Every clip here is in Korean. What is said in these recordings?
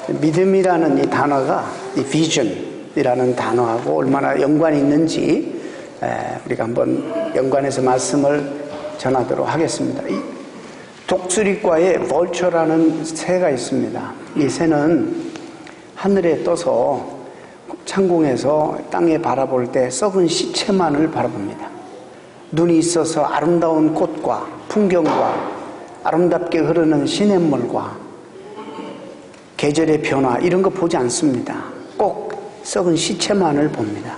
믿음이라는 이 단어가 이 비전이라는 단어하고 얼마나 연관이 있는지 우리가 한번 연관해서 말씀을 전하도록 하겠습니다. 이 독수리과에 벌처라는 새가 있습니다. 이 새는 하늘에 떠서 창공에서 땅에 바라볼 때 썩은 시체만을 바라봅니다. 눈이 있어서 아름다운 꽃과 풍경과 아름답게 흐르는 시냇물과 계절의 변화 이런 거 보지 않습니다. 꼭 썩은 시체만을 봅니다.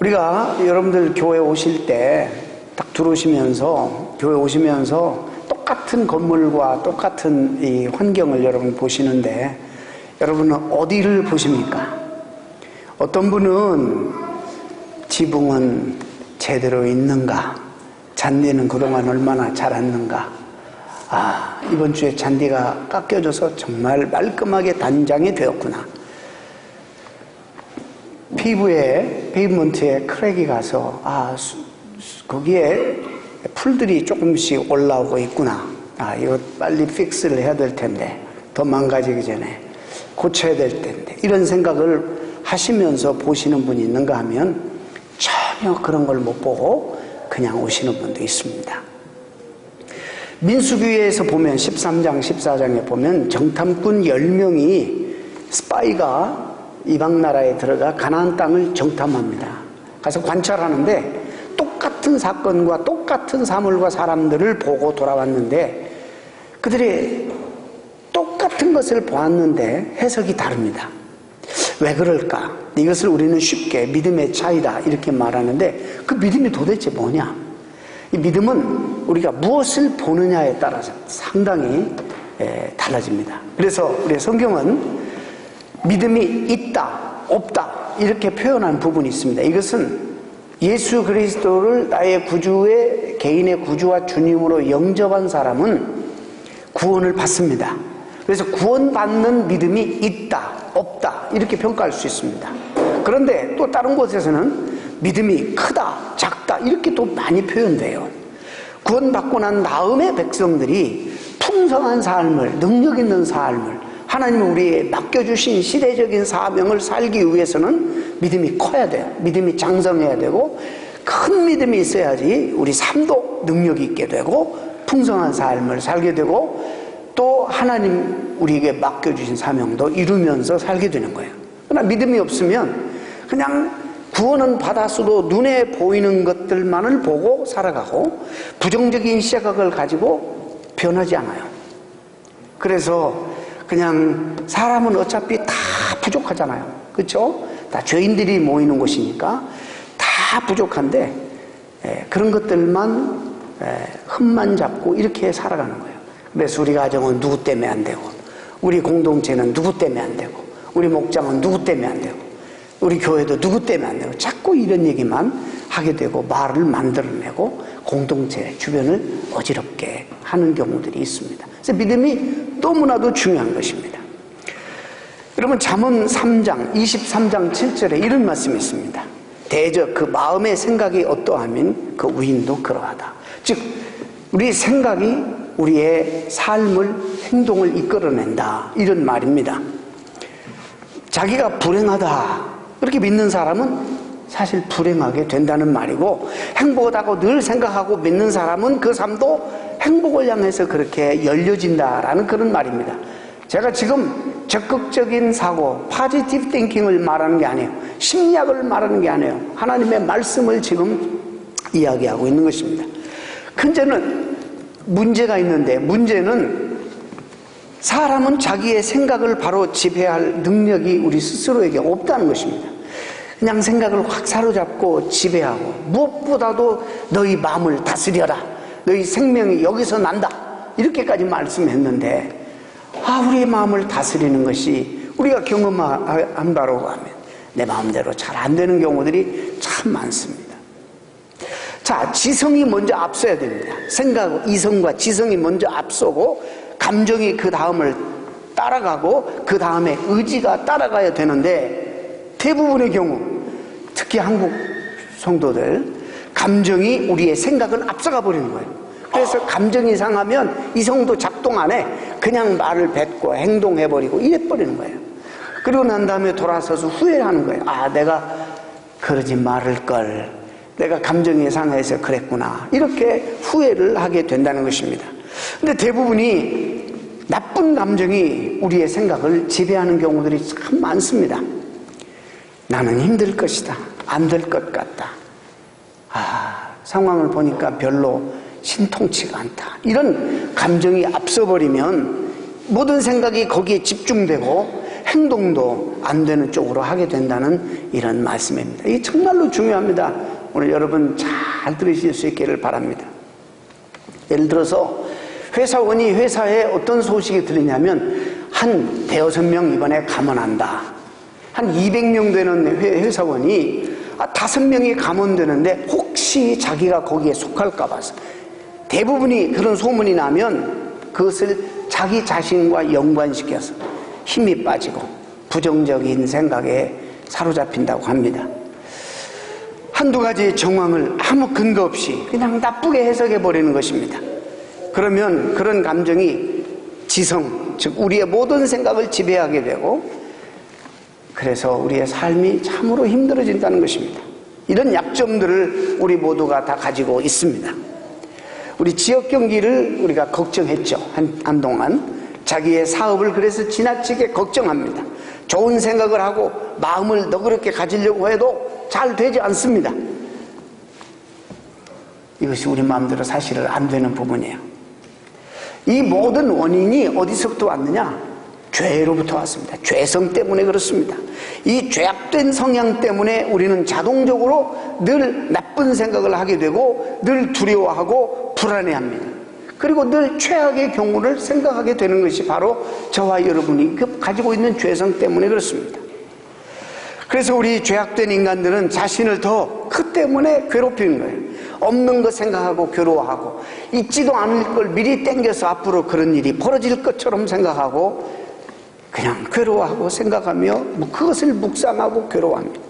우리가 여러분들 교회 오실 때 딱 들어오시면서 교회 오시면서 똑같은 건물과 똑같은 이 환경을 여러분 보시는데 여러분은 어디를 보십니까? 어떤 분은 지붕은 제대로 있는가? 잔디는 그동안 얼마나 자랐는가? 이번 주에 잔디가 깎여져서 정말 말끔하게 단장이 되었구나. 피부에, 페이먼트에 크랙이 가서 거기에 풀들이 조금씩 올라오고 있구나. 이거 빨리 픽스를 해야 될 텐데, 더 망가지기 전에 고쳐야 될 텐데, 이런 생각을 하시면서 보시는 분이 있는가 하면 전혀 그런 걸 못 보고 그냥 오시는 분도 있습니다. 민수기에서 보면 13장 14장에 보면 정탐꾼 10명이 스파이가 이방 나라에 들어가 가나안 땅을 정탐합니다. 가서 관찰하는데 똑같은 사건과 똑같은 사물과 사람들을 보고 돌아왔는데 그들이 똑같은 것을 보았는데 해석이 다릅니다. 왜 그럴까? 이것을 우리는 쉽게 믿음의 차이다 이렇게 말하는데 그 믿음이 도대체 뭐냐? 이 믿음은 우리가 무엇을 보느냐에 따라서 상당히 달라집니다. 그래서 우리 성경은 믿음이 있다, 없다 이렇게 표현한 부분이 있습니다. 이것은 예수 그리스도를 나의 구주의 개인의 구주와 주님으로 영접한 사람은 구원을 받습니다. 그래서 구원받는 믿음이 있다, 없다 이렇게 평가할 수 있습니다. 그런데 또 다른 곳에서는 믿음이 크다, 작다 이렇게 또 많이 표현돼요. 구원받고 난 다음에 백성들이 풍성한 삶을, 능력 있는 삶을 하나님이 우리에 맡겨주신 시대적인 사명을 살기 위해서는 믿음이 커야 돼요. 믿음이 장성해야 되고 큰 믿음이 있어야지 우리 삶도 능력이 있게 되고 풍성한 삶을 살게 되고 또 하나님 우리에게 맡겨주신 사명도 이루면서 살게 되는 거예요. 그러나 믿음이 없으면 그냥 구원은 받았어도 눈에 보이는 것들만을 보고 살아가고 부정적인 시각을 가지고 변하지 않아요. 그래서 그냥 사람은 어차피 다 부족하잖아요. 그렇죠? 다 죄인들이 모이는 곳이니까 다 부족한데 그런 것들만 흠만 잡고 이렇게 살아가는 거예요. 그래서 우리 가정은 누구 때문에 안 되고 우리 공동체는 누구 때문에 안 되고 우리 목장은 누구 때문에 안 되고 우리 교회도 누구 때문에 안 되고 자꾸 이런 얘기만 하게 되고 말을 만들어내고 공동체 주변을 어지럽게 하는 경우들이 있습니다. 그래서 믿음이 너무나도 중요한 것입니다. 여러분 잠언 3장 23장 7절에 이런 말씀이 있습니다. 대저 그 마음의 생각이 어떠하면 그 위인도 그러하다. 즉 우리 생각이 우리의 삶을 행동을 이끌어낸다 이런 말입니다. 자기가 불행하다 그렇게 믿는 사람은 사실 불행하게 된다는 말이고 행복하다고 늘 생각하고 믿는 사람은 그 삶도 행복을 향해서 그렇게 열려진다라는 그런 말입니다. 제가 지금 적극적인 사고, 포지티브 띵킹을 말하는 게 아니에요. 심리학을 말하는 게 아니에요. 하나님의 말씀을 지금 이야기하고 있는 것입니다. 근데는 문제가 있는데 문제는 사람은 자기의 생각을 바로 지배할 능력이 우리 스스로에게 없다는 것입니다. 그냥 생각을 확 사로잡고 지배하고 무엇보다도 너희 마음을 다스려라. 너희 생명이 여기서 난다. 이렇게까지 말씀했는데 우리의 마음을 다스리는 것이 우리가 경험한 바로 하면 내 마음대로 잘 안 되는 경우들이 참 많습니다. 자, 지성이 먼저 앞서야 됩니다. 생각, 이성과 지성이 먼저 앞서고 감정이 그 다음을 따라가고 그 다음에 의지가 따라가야 되는데 대부분의 경우 특히 한국 성도들 감정이 우리의 생각을 앞서가 버리는 거예요. 그래서 감정이 상하면 이성도 작동 안 해. 그냥 말을 뱉고 행동해버리고 이래버리는 거예요. 그리고 난 다음에 돌아서서 후회하는 거예요. 아, 내가 그러지 말을 걸. 내가 감정이 상해서 그랬구나. 이렇게 후회를 하게 된다는 것입니다. 근데 대부분이 나쁜 감정이 우리의 생각을 지배하는 경우들이 참 많습니다. 나는 힘들 것이다. 안 될 것 같다. 아, 상황을 보니까 별로 신통치가 않다. 이런 감정이 앞서버리면 모든 생각이 거기에 집중되고 행동도 안 되는 쪽으로 하게 된다는 이런 말씀입니다. 이게 정말로 중요합니다. 오늘 여러분 잘 들으실 수 있기를 바랍니다. 예를 들어서 회사원이 회사에 어떤 소식이 들리냐면 한 대여섯 명 이번에 감원한다. 한 200명 되는 회사원이 5명이 감원되는데 혹시 자기가 거기에 속할까 봐서 대부분이 그런 소문이 나면 그것을 자기 자신과 연관시켜서 힘이 빠지고 부정적인 생각에 사로잡힌다고 합니다. 한두 가지 정황을 아무 근거 없이 그냥 나쁘게 해석해 버리는 것입니다. 그러면 그런 감정이 지성, 즉 우리의 모든 생각을 지배하게 되고 그래서 우리의 삶이 참으로 힘들어진다는 것입니다. 이런 약점들을 우리 모두가 다 가지고 있습니다. 우리 지역 경기를 우리가 걱정했죠. 한동안 자기의 사업을 그래서 지나치게 걱정합니다. 좋은 생각을 하고 마음을 너그럽게 가지려고 해도 잘 되지 않습니다. 이것이 우리 마음대로 사실은 안 되는 부분이에요. 이 모든 원인이 어디서부터 왔느냐? 죄로부터 왔습니다. 죄성 때문에 그렇습니다. 이 죄악된 성향 때문에 우리는 자동적으로 늘 나쁜 생각을 하게 되고 늘 두려워하고 불안해합니다. 그리고 늘 최악의 경우를 생각하게 되는 것이 바로 저와 여러분이 가지고 있는 죄성 때문에 그렇습니다. 그래서 우리 죄악된 인간들은 자신을 더 그 때문에 괴롭히는 거예요. 없는 것 생각하고 괴로워하고 있지도 않을 걸 미리 땡겨서 앞으로 그런 일이 벌어질 것처럼 생각하고 그냥 괴로워하고 생각하며 그것을 묵상하고 괴로워합니다.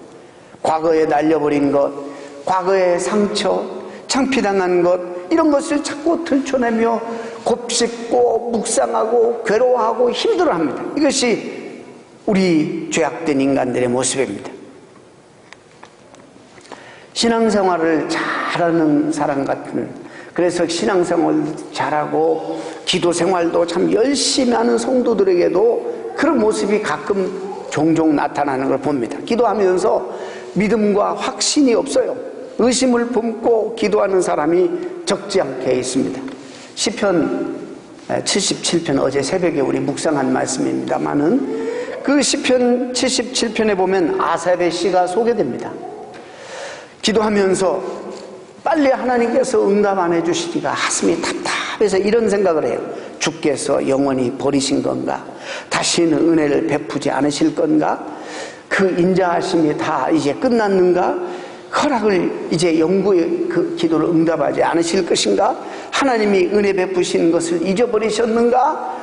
과거에 날려버린 것, 과거의 상처, 창피당한 것 이런 것을 자꾸 들춰내며 곱씹고 묵상하고 괴로워하고 힘들어합니다. 이것이 우리 죄악된 인간들의 모습입니다. 신앙생활을 잘하는 사람 같은, 그래서 신앙생활 잘하고 기도생활도 참 열심히 하는 성도들에게도 그런 모습이 가끔 종종 나타나는 걸 봅니다. 기도하면서 믿음과 확신이 없어요. 의심을 품고 기도하는 사람이 적지 않게 있습니다. 시편 77편 어제 새벽에 우리 묵상한 말씀입니다만은 그 시편 77편에 보면 아삽의 시가 소개됩니다. 기도하면서 빨리 하나님께서 응답 안 해주시니까 가슴이 답답해서 이런 생각을 해요. 주께서 영원히 버리신 건가? 다시는 은혜를 베푸지 않으실 건가? 그 인자하심이 다 이제 끝났는가? 허락을 이제 영구의 그 기도를 응답하지 않으실 것인가? 하나님이 은혜 베푸신 것을 잊어버리셨는가?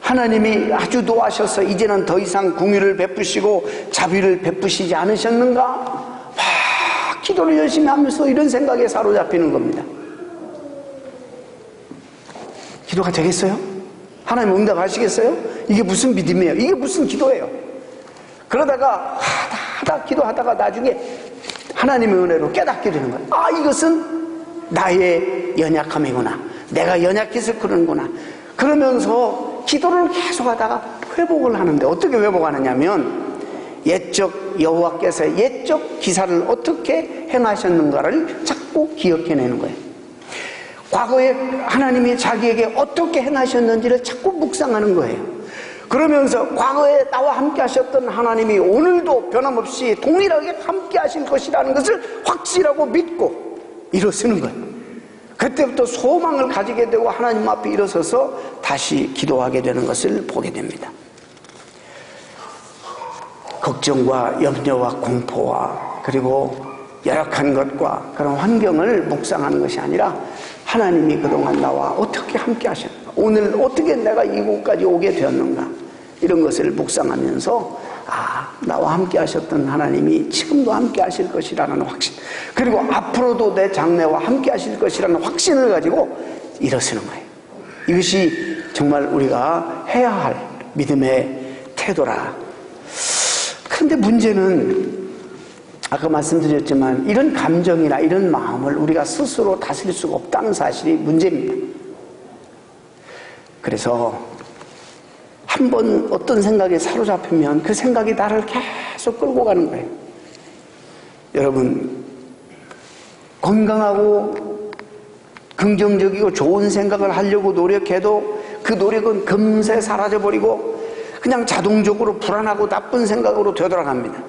하나님이 아주 도와셔서 이제는 더 이상 긍휼을 베푸시고 자비를 베푸시지 않으셨는가? 기도를 열심히 하면서 이런 생각에 사로잡히는 겁니다. 기도가 되겠어요? 하나님 응답하시겠어요? 이게 무슨 믿음이에요? 이게 무슨 기도예요? 그러다가 하다 기도하다가 나중에 하나님의 은혜로 깨닫게 되는 거예요. 아, 이것은 나의 연약함이구나. 내가 연약해서 그러는구나. 그러면서 기도를 계속하다가 회복을 하는데 어떻게 회복하느냐면 옛적 여호와께서 옛적 기사를 어떻게 행하셨는가를 자꾸 기억해내는 거예요. 과거에 하나님이 자기에게 어떻게 행하셨는지를 자꾸 묵상하는 거예요. 그러면서 과거에 나와 함께 하셨던 하나님이 오늘도 변함없이 동일하게 함께 하실 것이라는 것을 확실하고 믿고 일어서는 거예요. 그때부터 소망을 가지게 되고 하나님 앞에 일어서서 다시 기도하게 되는 것을 보게 됩니다. 걱정과 염려와 공포와 그리고 열악한 것과 그런 환경을 묵상하는 것이 아니라 하나님이 그동안 나와 어떻게 함께 하셨는가, 오늘 어떻게 내가 이곳까지 오게 되었는가, 이런 것을 묵상하면서 나와 함께 하셨던 하나님이 지금도 함께 하실 것이라는 확신, 그리고 앞으로도 내 장래와 함께 하실 것이라는 확신을 가지고 일어서는 거예요. 이것이 정말 우리가 해야 할 믿음의 태도라. 그런데 문제는 아까 말씀드렸지만 이런 감정이나 이런 마음을 우리가 스스로 다스릴 수가 없다는 사실이 문제입니다. 그래서 한번 어떤 생각에 사로잡히면 그 생각이 나를 계속 끌고 가는 거예요. 여러분, 건강하고 긍정적이고 좋은 생각을 하려고 노력해도 그 노력은 금세 사라져버리고 그냥 자동적으로 불안하고 나쁜 생각으로 되돌아갑니다.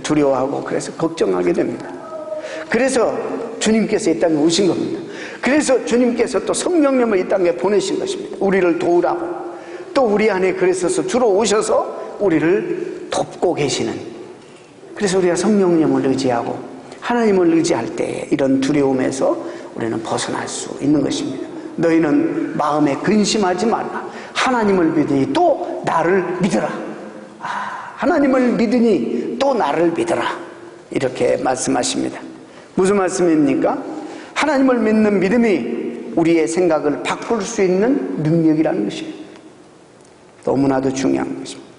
두려워하고 그래서 걱정하게 됩니다. 그래서 주님께서 이 땅에 오신 겁니다. 그래서 주님께서 또 성령님을 이 땅에 보내신 것입니다. 우리를 도우라고. 또 우리 안에 그래서 들어오셔서 우리를 돕고 계시는. 그래서 우리가 성령님을 의지하고 하나님을 의지할 때 이런 두려움에서 우리는 벗어날 수 있는 것입니다. 너희는 마음에 근심하지 말라. 하나님을 믿으니 또 나를 믿으라. 하나님을 믿으니 또 나를 믿으라. 이렇게 말씀하십니다. 무슨 말씀입니까? 하나님을 믿는 믿음이 우리의 생각을 바꿀 수 있는 능력이라는 것이에요. 너무나도 중요한 것입니다.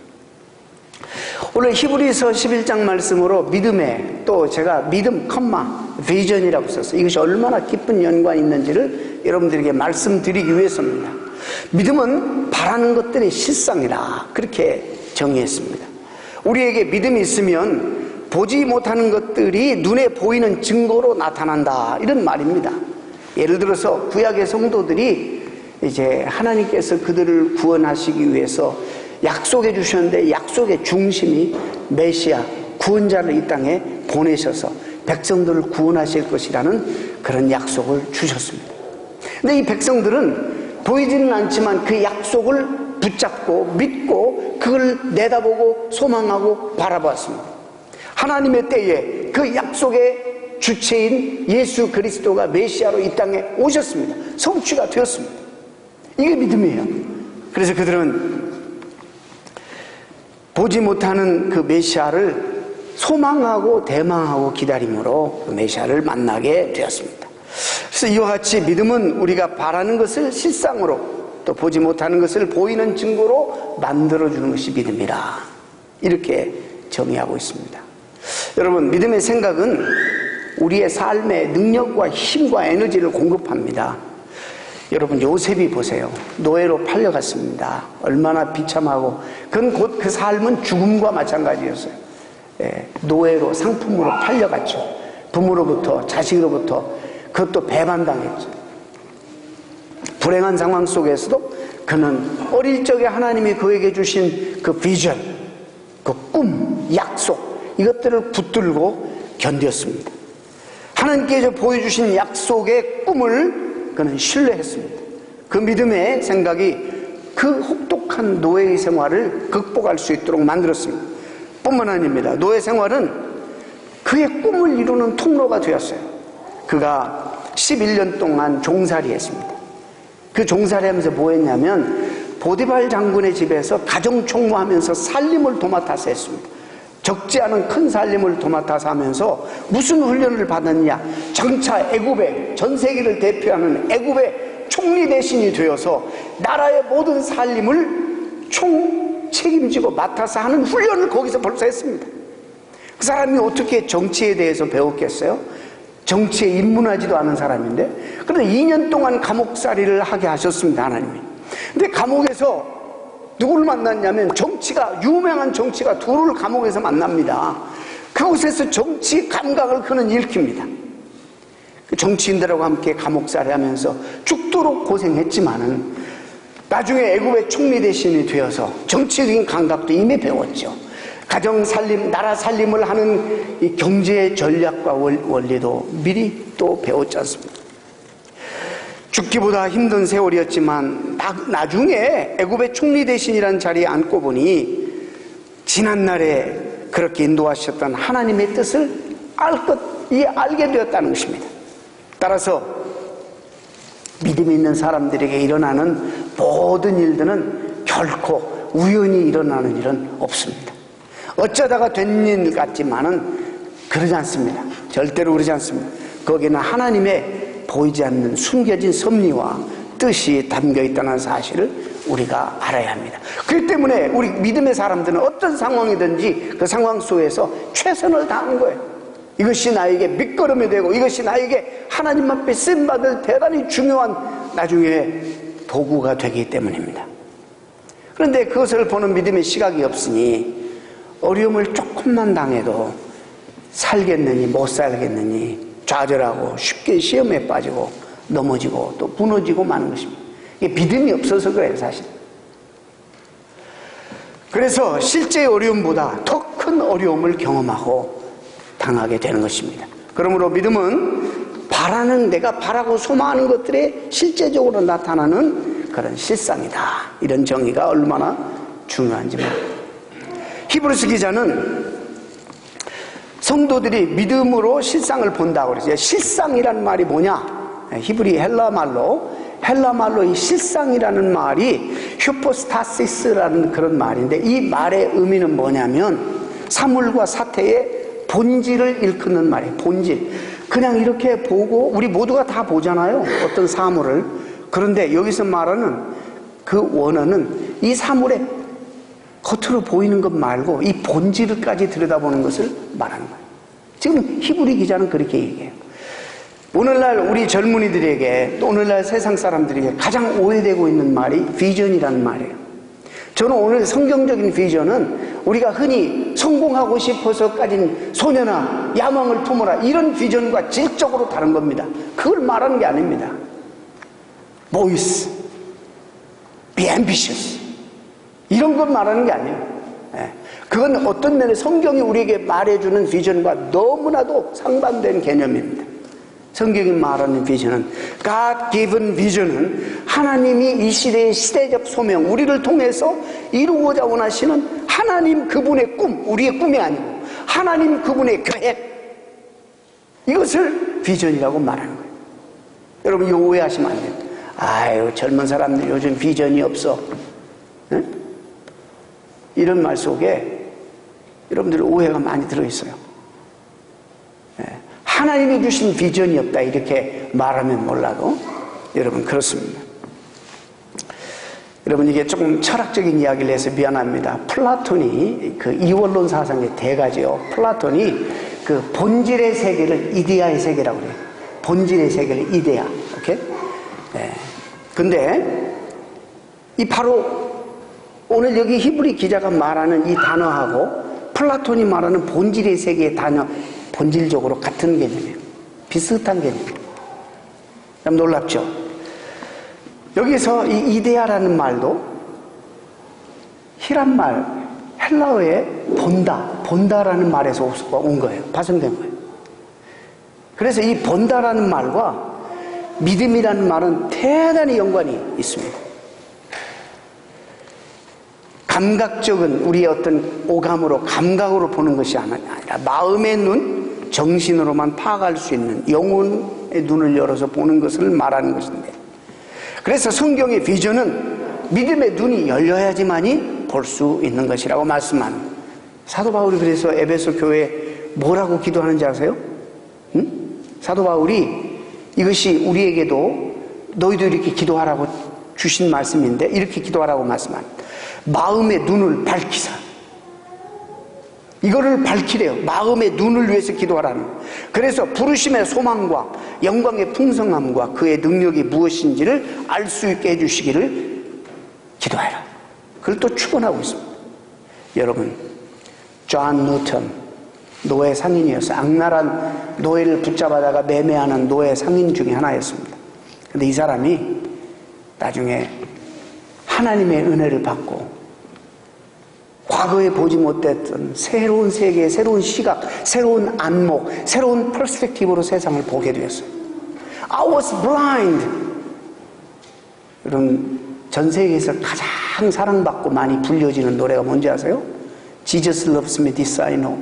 오늘 히브리서 11장 말씀으로 믿음에 또 제가 믿음, 비전이라고 썼어요. 이것이 얼마나 깊은 연관이 있는지를 여러분들에게 말씀드리기 위해서입니다. 믿음은 바라는 것들의 실상이라 그렇게 정의했습니다. 우리에게 믿음이 있으면 보지 못하는 것들이 눈에 보이는 증거로 나타난다, 이런 말입니다. 예를 들어서 구약의 성도들이 이제 하나님께서 그들을 구원하시기 위해서 약속해 주셨는데 약속의 중심이 메시아 구원자를 이 땅에 보내셔서 백성들을 구원하실 것이라는 그런 약속을 주셨습니다. 근데 이 백성들은 보이지는 않지만 그 약속을 붙잡고 믿고 그걸 내다보고 소망하고 바라보았습니다. 하나님의 때에 그 약속의 주체인 예수 그리스도가 메시아로 이 땅에 오셨습니다. 성취가 되었습니다. 이게 믿음이에요. 그래서 그들은 보지 못하는 그 메시아를 소망하고 대망하고 기다림으로 그 메시아를 만나게 되었습니다. 그래서 이와 같이 믿음은 우리가 바라는 것을 실상으로 또 보지 못하는 것을 보이는 증거로 만들어주는 것이 믿음이라, 이렇게 정의하고 있습니다. 여러분, 믿음의 생각은 우리의 삶에 능력과 힘과 에너지를 공급합니다. 여러분, 요셉이 보세요. 노예로 팔려갔습니다. 얼마나 비참하고, 그건 곧 그 삶은 죽음과 마찬가지였어요. 노예로, 상품으로 팔려갔죠. 부모로부터, 자식으로부터. 그것도 배반당했죠. 불행한 상황 속에서도 그는 어릴 적에 하나님이 그에게 주신 그 비전, 그 꿈, 약속, 이것들을 붙들고 견뎠습니다. 하나님께서 보여주신 약속의 꿈을 그는 신뢰했습니다. 그 믿음의 생각이 그 혹독한 노예의 생활을 극복할 수 있도록 만들었습니다. 뿐만 아닙니다. 노예 생활은 그의 꿈을 이루는 통로가 되었어요. 그가 11년 동안 종살이 했습니다. 그 종살이 하면서 뭐 했냐면 보디발 장군의 집에서 가정총무하면서 살림을 도맡아서 했습니다. 적지 않은 큰 살림을 도맡아서 하면서 무슨 훈련을 받았냐, 장차 애굽의, 전 세계를 대표하는 애굽의 총리 대신이 되어서 나라의 모든 살림을 총 책임지고 맡아서 하는 훈련을 거기서 벌써 했습니다. 그 사람이 어떻게 정치에 대해서 배웠겠어요? 정치에 입문하지도 않은 사람인데. 그런데 2년 동안 감옥살이를 하게 하셨습니다, 하나님이. 근데 감옥에서 누구를 만났냐면 유명한 정치가 둘을 감옥에서 만납니다. 그곳에서 정치 감각을 그는 일으킵니다. 정치인들하고 함께 감옥살이 하면서 죽도록 고생했지만은 나중에 애굽의 총리 대신이 되어서 정치적인 감각도 이미 배웠죠. 가정살림, 나라 살림을 하는 이 경제 전략과 원리도 미리 또 배웠지 않습니까? 죽기보다 힘든 세월이었지만 나중에 애굽의 총리 대신이라는 자리에 앉고 보니 지난날에 그렇게 인도하셨던 하나님의 뜻을 알게 되었다는 것입니다. 따라서 믿음이 있는 사람들에게 일어나는 모든 일들은 결코 우연히 일어나는 일은 없습니다. 어쩌다가 된 일 같지만은 그러지 않습니다. 절대로 그러지 않습니다. 거기는 하나님의 보이지 않는 숨겨진 섭리와 뜻이 담겨 있다는 사실을 우리가 알아야 합니다. 그렇기 때문에 우리 믿음의 사람들은 어떤 상황이든지 그 상황 속에서 최선을 다하는 거예요. 이것이 나에게 밑거름이 되고 이것이 나에게 하나님 앞에 쓰임받을 대단히 중요한 나중에 도구가 되기 때문입니다. 그런데 그것을 보는 믿음의 시각이 없으니 어려움을 조금만 당해도 살겠느니 못 살겠느니 좌절하고 쉽게 시험에 빠지고 넘어지고 또 무너지고 마는 것입니다. 이게 믿음이 없어서 그래요, 사실. 그래서 실제 어려움보다 더 큰 어려움을 경험하고 당하게 되는 것입니다. 그러므로 믿음은 내가 바라고 소망하는 것들에 실제적으로 나타나는 그런 실상이다. 이런 정의가 얼마나 중요한지 모릅니다. 히브리서 기자는 성도들이 믿음으로 실상을 본다고 그러죠. 실상이라는 말이 뭐냐? 히브리 헬라 말로 이 실상이라는 말이 휴포스타시스라는 그런 말인데, 이 말의 의미는 뭐냐면 사물과 사태의 본질을 일컫는 말이에요. 본질. 그냥 이렇게 보고 우리 모두가 다 보잖아요, 어떤 사물을. 그런데 여기서 말하는 그 원어는 이 사물의 겉으로 보이는 것 말고 이 본질까지 들여다보는 것을 말하는 거예요. 지금 히브리 기자는 그렇게 얘기해요. 오늘날 우리 젊은이들에게 또 오늘날 세상 사람들에게 가장 오해되고 있는 말이 비전이라는 말이에요. 저는 오늘 성경적인 비전은 우리가 흔히 성공하고 싶어서 가진 소녀나 야망을 품어라, 이런 비전과 질적으로 다른 겁니다. 그걸 말하는 게 아닙니다. Boys, be ambitious, 이런 걸 말하는 게 아니에요. 그건 어떤 면에 성경이 우리에게 말해주는 비전과 너무나도 상반된 개념입니다. 성경이 말하는 비전은, God-given vision은 하나님이 이 시대의 시대적 소명, 우리를 통해서 이루고자 원하시는 하나님 그분의 꿈, 우리의 꿈이 아니고 하나님 그분의 계획, 이것을 비전이라고 말하는 거예요. 여러분, 이거 오해하시면 안 돼요. 아유, 젊은 사람들 요즘 비전이 없어, 네? 이런 말 속에 여러분들 오해가 많이 들어있어요. 하나님이 주신 비전이 없다, 이렇게 말하면 몰라도 여러분 그렇습니다. 여러분, 이게 조금 철학적인 이야기를 해서 미안합니다. 플라톤이 그 이원론 사상의 대가죠. 플라톤이 그 본질의 세계를 이데아의 세계라고 그래요. 본질의 세계를 이데아. 오케이? 네. 근데 이 바로 오늘 여기 히브리 기자가 말하는 이 단어하고 플라톤이 말하는 본질의 세계의 단어, 본질적으로 같은 개념이에요. 비슷한 개념이에요. 참 놀랍죠? 여기서 이 이데아라는 말도 히란 말, 헬라어의 본다라는 말에서 온 거예요. 파생된 거예요. 그래서 이 본다라는 말과 믿음이라는 말은 대단히 연관이 있습니다. 감각적인 우리의 어떤 오감으로, 감각으로 보는 것이 아니라 마음의 눈, 정신으로만 파악할 수 있는 영혼의 눈을 열어서 보는 것을 말하는 것인데, 그래서 성경의 비전은 믿음의 눈이 열려야지만이 볼 수 있는 것이라고 말씀합니다. 사도 바울이 그래서 에베소 교회에 뭐라고 기도하는지 아세요? 응? 사도 바울이 이것이 우리에게도 너희도 이렇게 기도하라고 주신 말씀인데, 이렇게 기도하라고 말씀합니다. 마음의 눈을 밝히사. 이거를 밝히래요. 마음의 눈을 위해서 기도하라는. 그래서 부르심의 소망과 영광의 풍성함과 그의 능력이 무엇인지를 알 수 있게 해주시기를 기도해라. 그걸 또 축원하고 있습니다. 여러분, 존 뉴턴, 노예 상인이었어요. 악랄한 노예를 붙잡아다가 매매하는 노예 상인 중에 하나였습니다. 근데 이 사람이 나중에 하나님의 은혜를 받고 과거에 보지 못했던 새로운 세계, 새로운 시각, 새로운 안목, 새로운 퍼스펙티브로 세상을 보게 되었어요. I was blind. 여러분, 전 세계에서 가장 사랑받고 많이 불려지는 노래가 뭔지 아세요? Jesus loves me, this I know.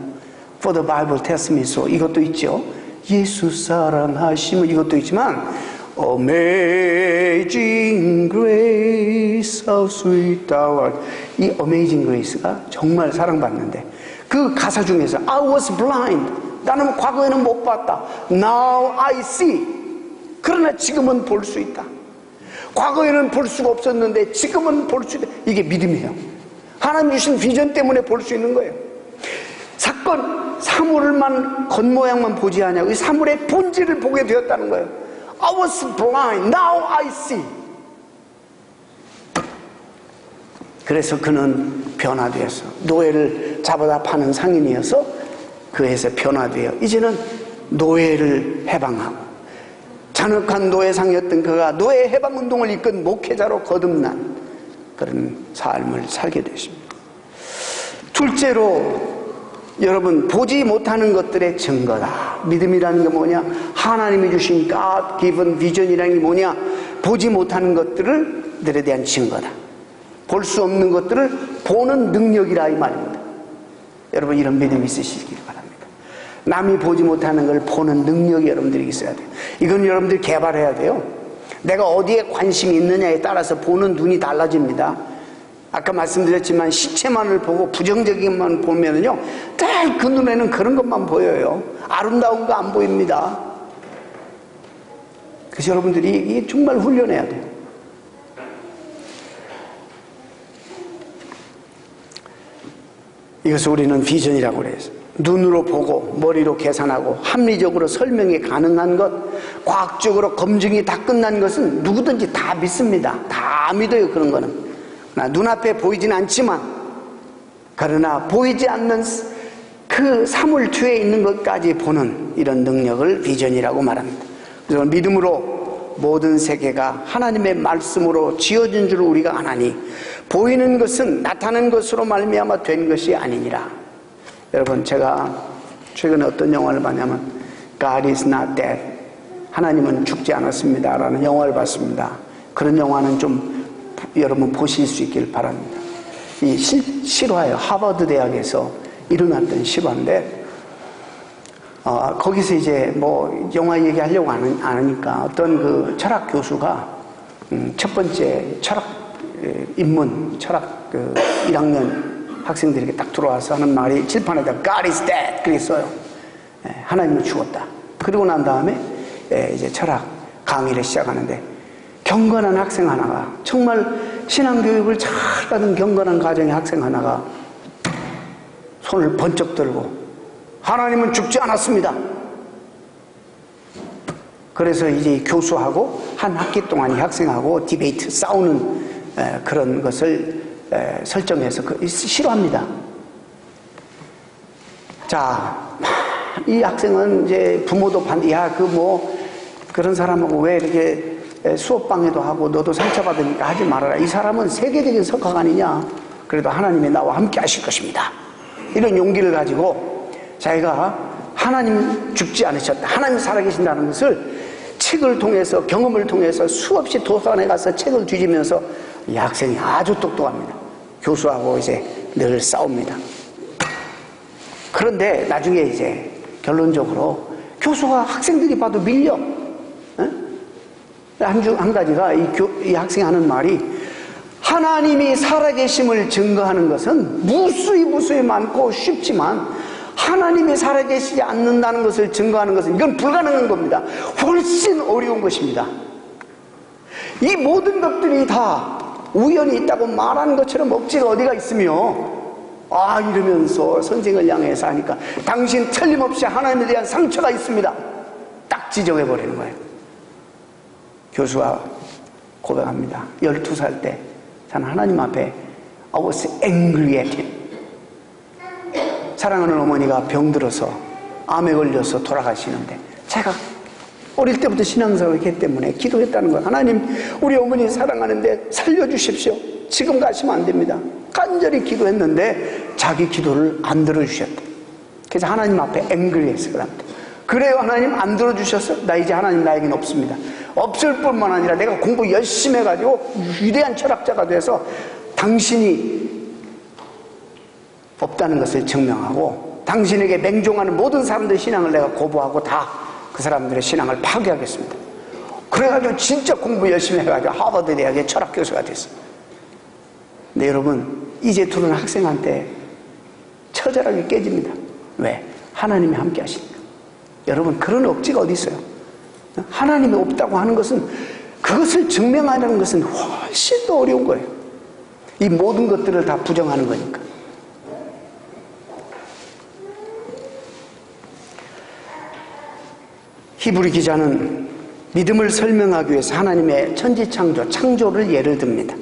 For the Bible tells me so. 이것도 있죠. 예수 사랑하시면, 이것도 있지만 Amazing Grace, how sweet thou art. 이 Amazing Grace가 정말 사랑받는데, 그 가사 중에서 I was blind, 나는 과거에는 못 봤다. Now I see. 그러나 지금은 볼 수 있다. 과거에는 볼 수가 없었는데 지금은 볼 수 있다. 이게 믿음이에요. 하나님 주신 비전 때문에 볼 수 있는 거예요. 사건, 사물만 겉모양만 보지 않냐고 이 사물의 본질을 보게 되었다는 거예요. I was blind, now I see. 그래서 그는 변화되어서 노예를 잡아다 파는 상인이어서 그에서 변화되어 이제는 노예를 해방하고 잔혹한 노예상이었던 그가 노예 해방운동을 이끈 목회자로 거듭난 그런 삶을 살게 되십니다. 둘째로 여러분 보지 못하는 것들의 증거다. 믿음이라는 게 뭐냐? 하나님이 주신 God given vision이라는 게 뭐냐? 보지 못하는 것들에 대한 증거다. 볼 수 없는 것들을 보는 능력이라 이 말입니다. 여러분 이런 믿음이 있으시길 바랍니다. 남이 보지 못하는 걸 보는 능력이 여러분들이 있어야 돼요. 이건 여러분들이 개발해야 돼요. 내가 어디에 관심이 있느냐에 따라서 보는 눈이 달라집니다. 아까 말씀드렸지만 시체만을 보고 부정적인만 보면은요 딱 그 눈에는 그런 것만 보여요. 아름다운 거 안 보입니다. 그래서 여러분들이 이게 정말 훈련해야 돼요. 이것을 우리는 비전이라고 그래요. 눈으로 보고 머리로 계산하고 합리적으로 설명이 가능한 것, 과학적으로 검증이 다 끝난 것은 누구든지 다 믿습니다. 다 믿어요. 그런 거는 눈앞에 보이진 않지만 그러나 보이지 않는 그 사물 뒤에 있는 것까지 보는 이런 능력을 비전이라고 말합니다. 그래서 믿음으로 모든 세계가 하나님의 말씀으로 지어진 줄 우리가 아나니 보이는 것은 나타난 것으로 말미암아 된 것이 아니니라. 여러분 제가 최근에 어떤 영화를 봤냐면 God is not dead, 하나님은 죽지 않았습니다 라는 영화를 봤습니다. 그런 영화는 좀 여러분 보실 수 있길 바랍니다. 이 실화예요. 하버드 대학에서 일어났던 실화인데 거기서 이제 뭐 영화 얘기하려고 안 하니까 어떤 그 철학 교수가 첫 번째 철학 입문 철학 그 1학년 학생들에게 딱 들어와서 하는 말이 칠판에다 God is dead 그랬어요. 하나님은 죽었다. 그리고 난 다음에 이제 철학 강의를 시작하는데 경건한 학생 하나가 정말 신앙교육을 잘 받은 경건한 가정의 학생 하나가 손을 번쩍 들고 하나님은 죽지 않았습니다. 그래서 이제 교수하고 한 학기 동안 이 학생하고 디베이트 싸우는 그런 것을 설정해서 싫어합니다. 자, 이 학생은 이제 부모도 그런 사람하고 왜 이렇게 수업방해도 하고 너도 상처받으니까 하지 말아라. 이 사람은 세계적인 석학 아니냐. 그래도 하나님이 나와 함께 하실 것입니다. 이런 용기를 가지고 자기가 하나님 죽지 않으셨다, 하나님 살아계신다는 것을 책을 통해서 경험을 통해서 수없이 도서관에 가서 책을 뒤지면서 이 학생이 아주 똑똑합니다. 교수하고 이제 늘 싸웁니다. 그런데 나중에 이제 결론적으로 교수가 학생들이 봐도 밀려. 한 가지가 이 학생이 하는 말이 하나님이 살아계심을 증거하는 것은 무수히 많고 쉽지만 하나님이 살아계시지 않는다는 것을 증거하는 것은 이건 불가능한 겁니다. 훨씬 어려운 것입니다. 이 모든 것들이 다 우연이 있다고 말하는 것처럼 억지가 어디가 있으며 이러면서 선생을 향해서 하니까 당신 틀림없이 하나님에 대한 상처가 있습니다. 딱 지적해버리는 거예요. 교수가 고백합니다. 12살 때 저는 하나님 앞에 I was angry at him. 사랑하는 어머니가 병들어서 암에 걸려서 돌아가시는데 제가 어릴 때부터 신앙생활을 했기 때문에 기도했다는 거예요. 하나님, 우리 어머니 사랑하는데 살려주십시오. 지금 가시면 안 됩니다. 간절히 기도했는데 자기 기도를 안 들어주셨다. 그래서 하나님 앞에 앵그리했어요. 그다음부터. 그래요, 하나님 안 들어주셨어? 나 이제 하나님 나에겐 없습니다. 없을 뿐만 아니라 내가 공부 열심히 해가지고 위대한 철학자가 돼서 당신이 없다는 것을 증명하고 당신에게 맹종하는 모든 사람들의 신앙을 내가 거부하고 다 그 사람들의 신앙을 파괴하겠습니다. 그래가지고 진짜 공부 열심히 해가지고 하버드 대학의 철학 교수가 됐어요. 근데 여러분, 이제 들은 학생한테 처절하게 깨집니다. 왜? 하나님이 함께 하시니까. 여러분, 그런 억지가 어디 있어요? 하나님이 없다고 하는 것은, 그것을 증명하는 것은 훨씬 더 어려운 거예요. 이 모든 것들을 다 부정하는 거니까. 히브리 기자는 믿음을 설명하기 위해서 하나님의 천지창조, 창조를 예를 듭니다.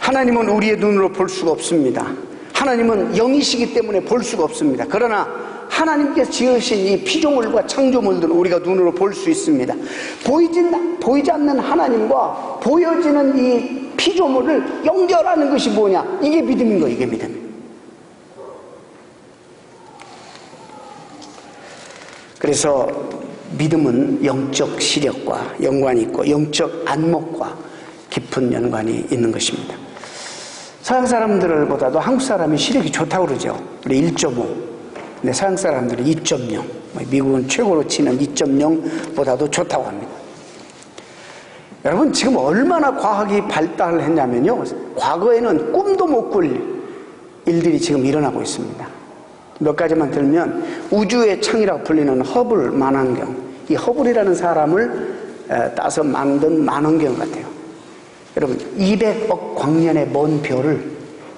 하나님은 우리의 눈으로 볼 수가 없습니다. 하나님은 영이시기 때문에 볼 수가 없습니다. 그러나 하나님께서 지으신 이 피조물과 창조물들은 우리가 눈으로 볼 수 있습니다. 보이지 않는 하나님과 보여지는 이 피조물을 연결하는 것이 뭐냐? 이게 믿음인 거예요. 이게 믿음. 그래서 믿음은 영적 시력과 연관이 있고 영적 안목과 깊은 연관이 있는 것입니다. 서양 사람들보다도 한국 사람이 시력이 좋다고 그러죠. 우리 1.5, 근데 서양 사람들은 2.0, 미국은 최고로 치는 2.0보다도 좋다고 합니다. 여러분, 지금 얼마나 과학이 발달했냐면요, 과거에는 꿈도 못 꿀 일들이 지금 일어나고 있습니다. 몇 가지만 들면, 우주의 창이라고 불리는 허블 만원경, 이 허블이라는 사람을 따서 만든 만원경 같아요. 여러분, 200억 광년의 먼 별을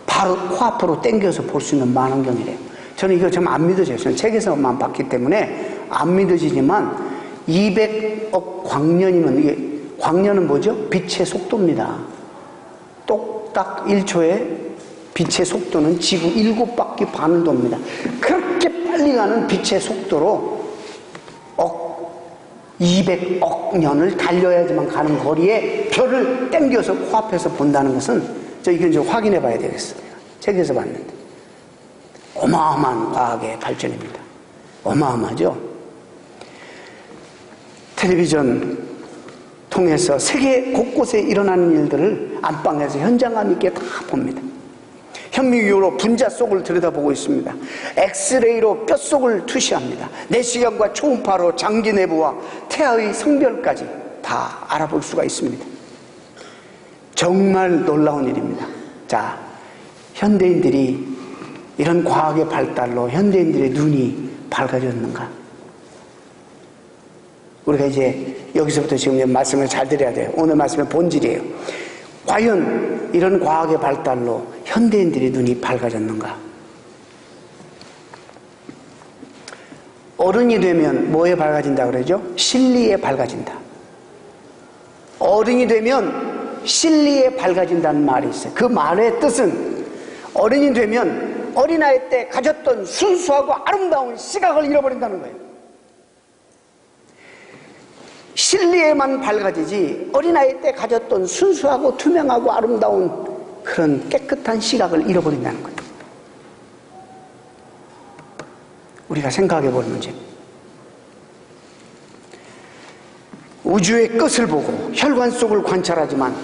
바로 코앞으로 당겨서 볼 수 있는 만원경이래요. 저는 이거 좀 안 믿어져요. 저는 책에서만 봤기 때문에 안 믿어지지만, 200억 광년이면, 이게 광년은 뭐죠? 빛의 속도입니다. 똑딱 1초에 빛의 속도는 지구 7바퀴 반을 돕니다. 그렇게 빨리 가는 빛의 속도로 200억 년을 달려야지만 가는 거리에 별을 땡겨서 코앞에서 본다는 것은, 이건 좀 확인해 봐야 되겠어요. 책에서 봤는데. 어마어마한 과학의 발전입니다. 어마어마하죠? 텔레비전 통해서 세계 곳곳에 일어나는 일들을 안방에서 현장감 있게 다 봅니다. 현미경으로 분자 속을 들여다보고 있습니다. 엑스레이로 뼛속을 투시합니다. 내시경과 초음파로 장기 내부와 태아의 성별까지 다 알아볼 수가 있습니다. 정말 놀라운 일입니다. 자, 현대인들이 이런 과학의 발달로 현대인들의 눈이 밝아졌는가? 우리가 이제 여기서부터 지금 말씀을 잘 드려야 돼요. 오늘 말씀의 본질이에요. 과연 이런 과학의 발달로 현대인들의 눈이 밝아졌는가? 어른이 되면 뭐에 밝아진다 그러죠? 진리에 밝아진다. 어른이 되면 진리에 밝아진다는 말이 있어요. 그 말의 뜻은, 어른이 되면 어린아이 때 가졌던 순수하고 아름다운 시각을 잃어버린다는 거예요. 진리에만 밝아지지 어린아이 때 가졌던 순수하고 투명하고 아름다운 그런 깨끗한 시각을 잃어버린다는 거예요. 우리가 생각해 볼 문제. 우주의 끝을 보고 혈관 속을 관찰하지만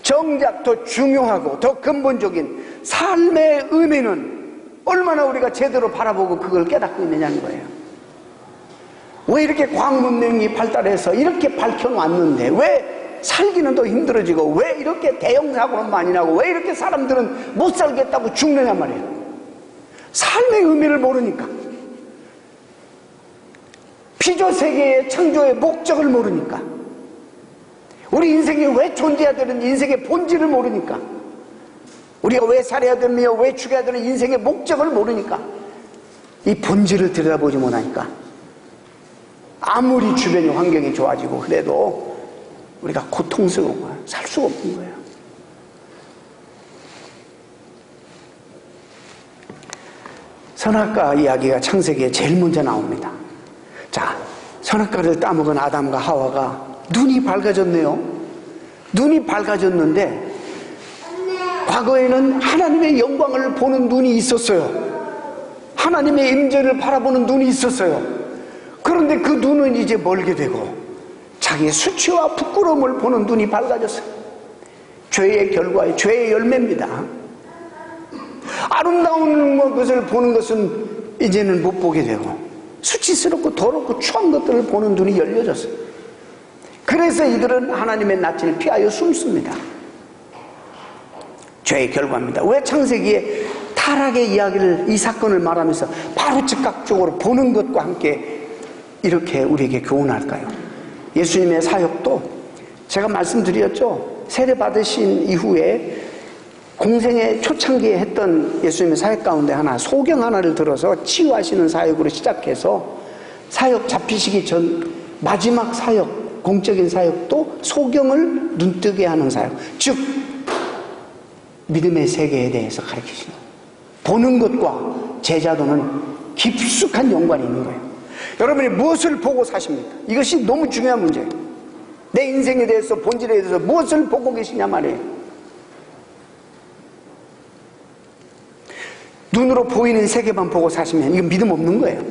정작 더 중요하고 더 근본적인 삶의 의미는 얼마나 우리가 제대로 바라보고 그걸 깨닫고 있느냐는 거예요. 왜 이렇게 과학 문명이 발달해서 이렇게 밝혀놨는데 왜 살기는 더 힘들어지고 왜 이렇게 대형 사고는 많이 나고 왜 이렇게 사람들은 못 살겠다고 죽느냐 말이에요. 삶의 의미를 모르니까, 피조세계의 창조의 목적을 모르니까, 우리 인생이 왜 존재해야 되는 인생의 본질을 모르니까, 우리가 왜 살아야 되며 왜 죽어야 되는 인생의 목적을 모르니까, 이 본질을 들여다보지 못하니까 아무리 주변의 환경이 좋아지고 그래도 우리가 고통스러운 거예요. 살 수가 없는 거예요. 선악과 이야기가 창세기에 제일 먼저 나옵니다. 자, 선악과를 따먹은 아담과 하와가 눈이 밝아졌네요. 눈이 밝아졌는데 과거에는 하나님의 영광을 보는 눈이 있었어요. 하나님의 임재를 바라보는 눈이 있었어요. 그런데 그 눈은 이제 멀게 되고 자기의 수치와 부끄러움을 보는 눈이 밝아졌어요. 죄의 결과의 죄의 열매입니다. 아름다운 것을 보는 것은 이제는 못 보게 되고 수치스럽고 더럽고 추한 것들을 보는 눈이 열려졌어요. 그래서 이들은 하나님의 낯을 피하여 숨습니다. 죄의 결과입니다. 왜 창세기에 타락의 이야기를, 이 사건을 말하면서 바로 즉각적으로 보는 것과 함께 이렇게 우리에게 교훈할까요? 예수님의 사역도 제가 말씀드렸죠. 세례 받으신 이후에 공생의 초창기에 했던 예수님의 사역 가운데 하나, 소경 하나를 들어서 치유하시는 사역으로 시작해서 사역 잡히시기 전 마지막 사역, 공적인 사역도 소경을 눈뜨게 하는 사역, 즉 믿음의 세계에 대해서 가르치시는 거예요. 보는 것과 제자도는 깊숙한 연관이 있는 거예요. 여러분이 무엇을 보고 사십니까? 이것이 너무 중요한 문제예요. 내 인생에 대해서, 본질에 대해서 무엇을 보고 계시냐 말이에요. 눈으로 보이는 세계만 보고 사시면 이건 믿음 없는 거예요.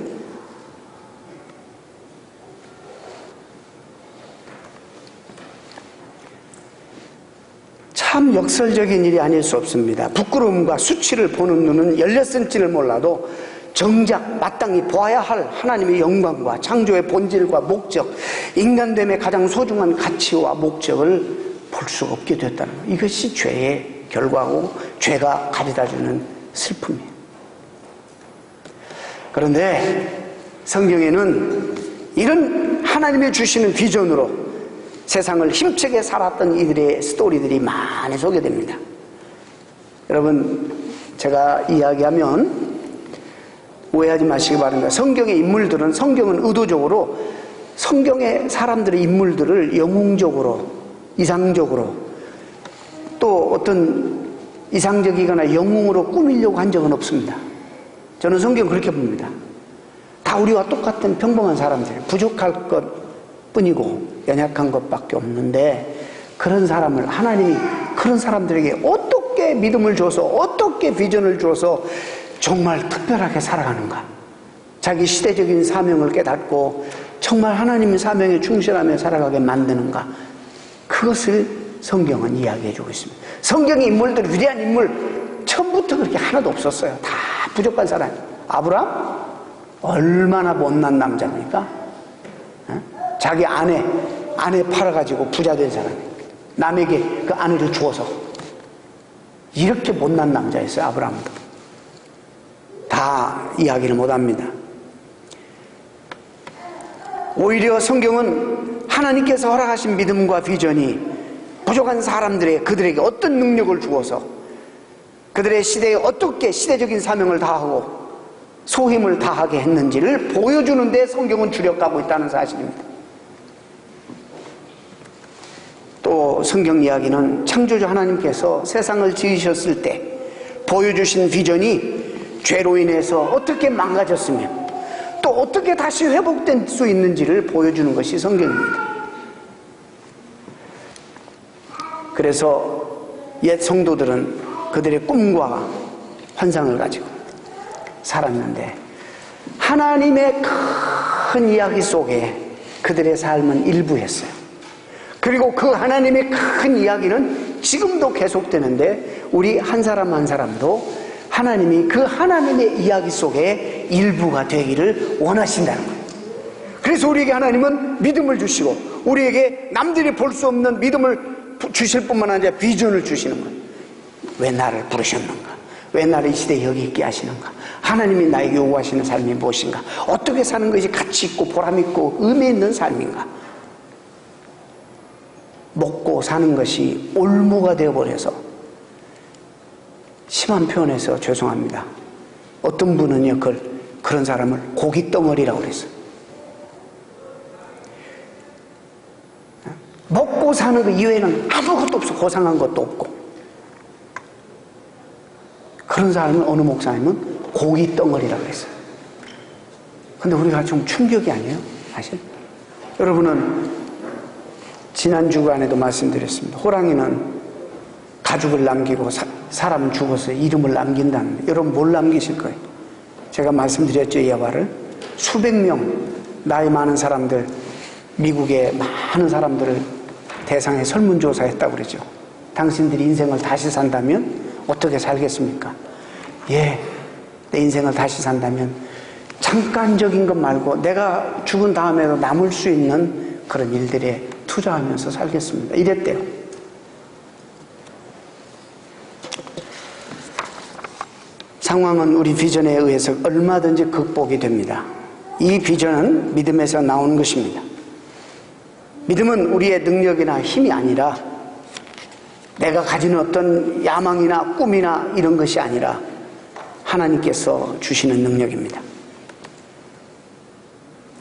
참 역설적인 일이 아닐 수 없습니다. 부끄러움과 수치를 보는 눈은 열렸을지를 몰라도 정작 마땅히 보아야 할 하나님의 영광과 창조의 본질과 목적, 인간됨의 가장 소중한 가치와 목적을 볼 수 없게 됐다는 것. 이것이 죄의 결과고 죄가 가져다주는 슬픔이에요. 그런데 성경에는 이런 하나님이 주시는 비전으로 세상을 힘차게 살았던 이들의 스토리들이 많이 소개됩니다. 여러분, 제가 이야기하면 오해하지 마시기 바랍니다. 성경의 인물들은, 성경은 의도적으로 성경의 사람들의 인물들을 영웅적으로, 이상적으로, 또 어떤 이상적이거나 영웅으로 꾸미려고 한 적은 없습니다. 저는 성경 그렇게 봅니다. 다 우리와 똑같은 평범한 사람들, 부족할 것 뿐이고 연약한 것밖에 없는데, 그런 사람을 하나님이 그런 사람들에게 어떻게 믿음을 줘서, 어떻게 비전을 줘서 정말 특별하게 살아가는가, 자기 시대적인 사명을 깨닫고 정말 하나님의 사명에 충실하며 살아가게 만드는가, 그것을 성경은 이야기해주고 있습니다. 성경의 인물들, 위대한 인물 처음부터 그렇게 하나도 없었어요. 다 부족한 사람. 아브라함 얼마나 못난 남자입니까? 자기 아내 팔아가지고 부자 된 사람이에요. 남에게 그 아내를 주어서. 이렇게 못난 남자였어요, 아브라함도. 다 이야기를 못합니다. 오히려 성경은 하나님께서 허락하신 믿음과 비전이 부족한 그들에게 어떤 능력을 주어서 그들의 시대에 어떻게 시대적인 사명을 다하고 소임을 다하게 했는지를 보여주는 데 성경은 주력하고 있다는 사실입니다. 또 성경 이야기는 창조주 하나님께서 세상을 지으셨을 때 보여주신 비전이 죄로 인해서 어떻게 망가졌으며 또 어떻게 다시 회복될 수 있는지를 보여주는 것이 성경입니다. 그래서 옛 성도들은 그들의 꿈과 환상을 가지고 살았는데, 하나님의 큰 이야기 속에 그들의 삶은 일부였어요. 그리고 그 하나님의 큰 이야기는 지금도 계속되는데, 우리 한 사람 한 사람도 하나님이 그 하나님의 이야기 속에 일부가 되기를 원하신다는 거예요. 그래서 우리에게 하나님은 믿음을 주시고 우리에게 남들이 볼 수 없는 믿음을 주실 뿐만 아니라 비전을 주시는 거예요. 왜 나를 부르셨는가? 왜 나를 이 시대에 여기 있게 하시는가? 하나님이 나에게 요구하시는 삶이 무엇인가? 어떻게 사는 것이 가치 있고 보람 있고 의미 있는 삶인가? 먹고 사는 것이 올무가 되어버려서, 심한 표현에서 죄송합니다. 어떤 분은요, 그런 사람을 고깃덩어리라고 그랬어요. 먹고 사는 것 이외에는 아무것도 없어. 고상한 것도 없고. 그런 사람은 어느 목사님은 고깃덩어리라고 그랬어요. 근데 우리가 좀 충격이 아니에요, 사실? 여러분은 지난 주간에도 말씀드렸습니다. 호랑이는 가죽을 남기고 사람은 죽어서 이름을 남긴다는데, 여러분 뭘 남기실 거예요? 제가 말씀드렸죠, 이 야바를. 수백 명 나이 많은 사람들, 미국의 많은 사람들을 대상에 설문조사했다고 그러죠. 당신들이 인생을 다시 산다면 어떻게 살겠습니까? 예, 내 인생을 다시 산다면 잠깐적인 것 말고 내가 죽은 다음에도 남을 수 있는 그런 일들에 투자하면서 살겠습니다. 이랬대요. 상황은 우리 비전에 의해서 얼마든지 극복이 됩니다. 이 비전은 믿음에서 나오는 것입니다. 믿음은 우리의 능력이나 힘이 아니라 내가 가진 어떤 야망이나 꿈이나 이런 것이 아니라 하나님께서 주시는 능력입니다.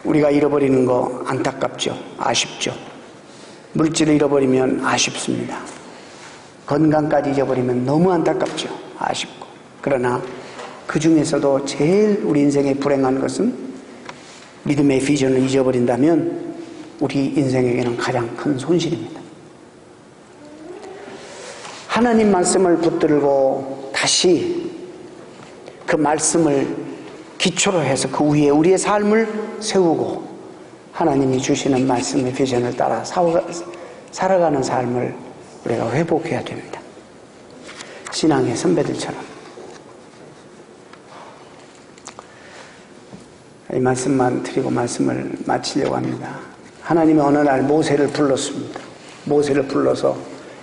우리가 잃어버리는 거 안타깝죠. 아쉽죠. 물질을 잃어버리면 아쉽습니다. 건강까지 잊어버리면 너무 안타깝죠. 아쉽고. 그러나 그 중에서도 제일 우리 인생에 불행한 것은 믿음의 비전을 잊어버린다면 우리 인생에게는 가장 큰 손실입니다. 하나님 말씀을 붙들고 다시 그 말씀을 기초로 해서 그 위에 우리의 삶을 세우고 하나님이 주시는 말씀의 비전을 따라 살아가는 삶을 우리가 회복해야 됩니다. 신앙의 선배들처럼. 이 말씀만 드리고 말씀을 마치려고 합니다. 하나님이 어느 날 모세를 불렀습니다. 모세를 불러서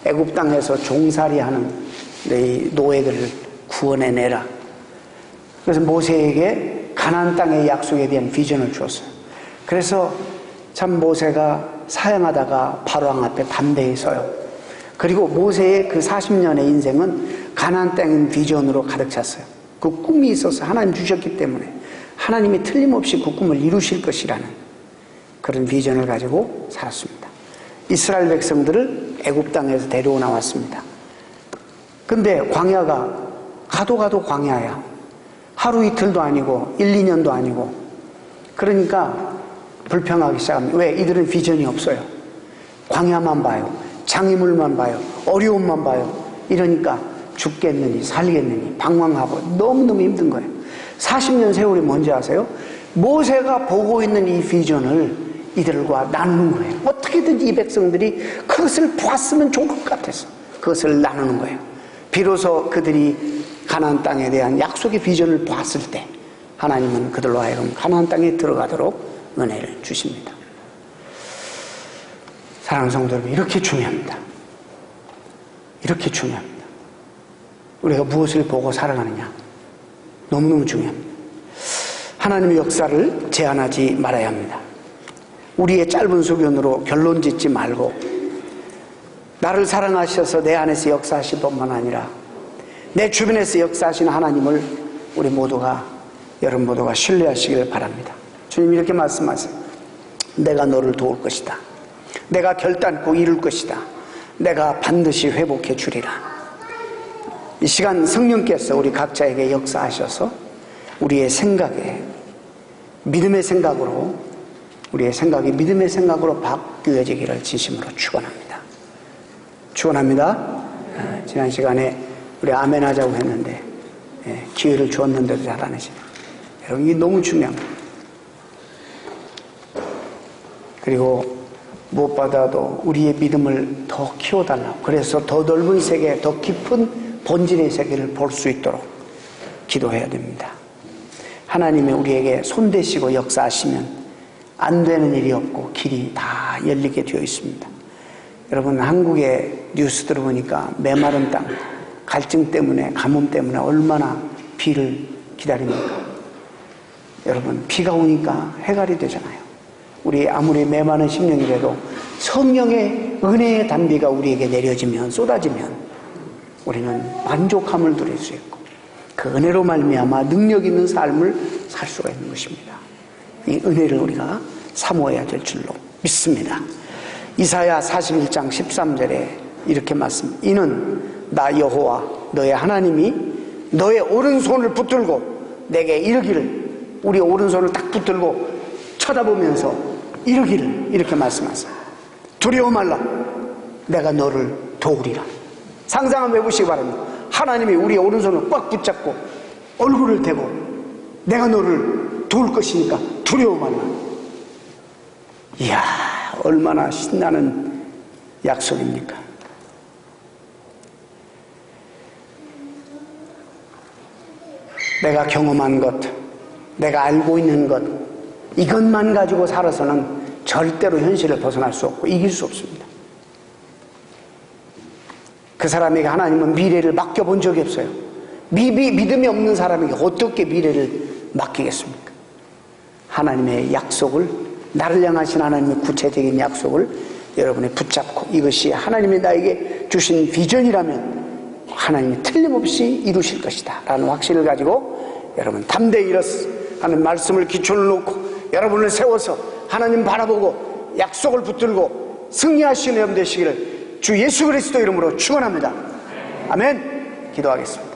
애굽 땅에서 종살이하는 이 노예들을 구원해내라. 그래서 모세에게 가나안 땅의 약속에 대한 비전을 주었어요. 그래서 참 모세가 사역하다가 바로왕 앞에 담대히 서요. 그리고 모세의 그 40년의 인생은 가나안 땅의 비전으로 가득 찼어요. 그 꿈이 있어서 하나님 주셨기 때문에 하나님이 틀림없이 그 꿈을 이루실 것이라는 그런 비전을 가지고 살았습니다. 이스라엘 백성들을 애굽 땅에서 데리고 나왔습니다. 근데 광야가 가도 광야야. 하루 이틀도 아니고 1, 2년도 아니고. 그러니까 불평하기 시작합니다. 왜? 이들은 비전이 없어요. 광야만 봐요. 장애물만 봐요. 어려움만 봐요. 이러니까 죽겠느니 살겠느니 방황하고 너무너무 힘든 거예요. 40년 세월이 뭔지 아세요? 모세가 보고 있는 이 비전을 이들과 나누는 거예요. 어떻게든지 이 백성들이 그것을 보았으면 좋을 것 같아서 그것을 나누는 거예요. 비로소 그들이 가나안 땅에 대한 약속의 비전을 보았을 때 하나님은 그들로 하여금 가나안 땅에 들어가도록 은혜를 주십니다. 사랑하는 성도 여러분, 이렇게 중요합니다. 이렇게 중요합니다. 우리가 무엇을 보고 살아가느냐 너무너무 중요합니다. 하나님의 역사를 제한하지 말아야 합니다. 우리의 짧은 소견으로 결론 짓지 말고 나를 사랑하셔서 내 안에서 역사하실 뿐만 아니라 내 주변에서 역사하시는 하나님을 우리 모두가, 여러분 모두가 신뢰하시길 바랍니다. 주님 이렇게 말씀하세요. 내가 너를 도울 것이다. 내가 결단코 이룰 것이다. 내가 반드시 회복해 주리라. 이 시간 성령께서 우리 각자에게 역사하셔서 우리의 생각에 믿음의 생각으로, 우리의 생각이 믿음의 생각으로 바뀌어지기를 진심으로 축원합니다. 축원합니다. 지난 시간에 우리 아멘 하자고 했는데 기회를 주었는데도 잘 안 하시네요. 여러분 이게 너무 중요합니다. 그리고 무엇보다도 우리의 믿음을 더 키워달라고, 그래서 더 넓은 세계, 더 깊은 본질의 세계를 볼 수 있도록 기도해야 됩니다. 하나님이 우리에게 손대시고 역사하시면 안 되는 일이 없고 길이 다 열리게 되어 있습니다. 여러분 한국의 뉴스 들어보니까 메마른 땅, 갈증 때문에, 가뭄 때문에 얼마나 비를 기다립니까? 여러분 비가 오니까 해갈이 되잖아요. 우리 아무리 메마른 심령이라도 성령의 은혜의 단비가 우리에게 내려지면, 쏟아지면 우리는 만족함을 누릴 수 있고 그 은혜로 말미암아 능력 있는 삶을 살 수가 있는 것입니다. 이 은혜를 우리가 사모해야 될 줄로 믿습니다. 이사야 41장 13절에 이렇게 말씀합니다. 이는 나 여호와 너의 하나님이 너의 오른손을 붙들고 내게 이르기를, 우리 오른손을 딱 붙들고 쳐다보면서 이르기를 이렇게 말씀하세요. 두려워 말라. 내가 너를 도우리라. 상상 한번 해보시기 바랍니다. 하나님이 우리의 오른손을 꽉 붙잡고 얼굴을 대고 내가 너를 도울 것이니까 두려워 말라. 이야, 얼마나 신나는 약속입니까? 내가 경험한 것, 내가 알고 있는 것, 이것만 가지고 살아서는 절대로 현실을 벗어날 수 없고 이길 수 없습니다. 그 사람에게 하나님은 미래를 맡겨본 적이 없어요. 믿음이 없는 사람에게 어떻게 미래를 맡기겠습니까? 하나님의 약속을, 나를 향하신 하나님의 구체적인 약속을 여러분이 붙잡고 이것이 하나님이 나에게 주신 비전이라면 하나님이 틀림없이 이루실 것이다 라는 확신을 가지고 여러분 담대히 일어서 하는 말씀을 기초를 놓고 여러분을 세워서 하나님 바라보고 약속을 붙들고 승리하시는 여러분 되시기를 주 예수 그리스도 이름으로 축원합니다. 아멘. 기도하겠습니다.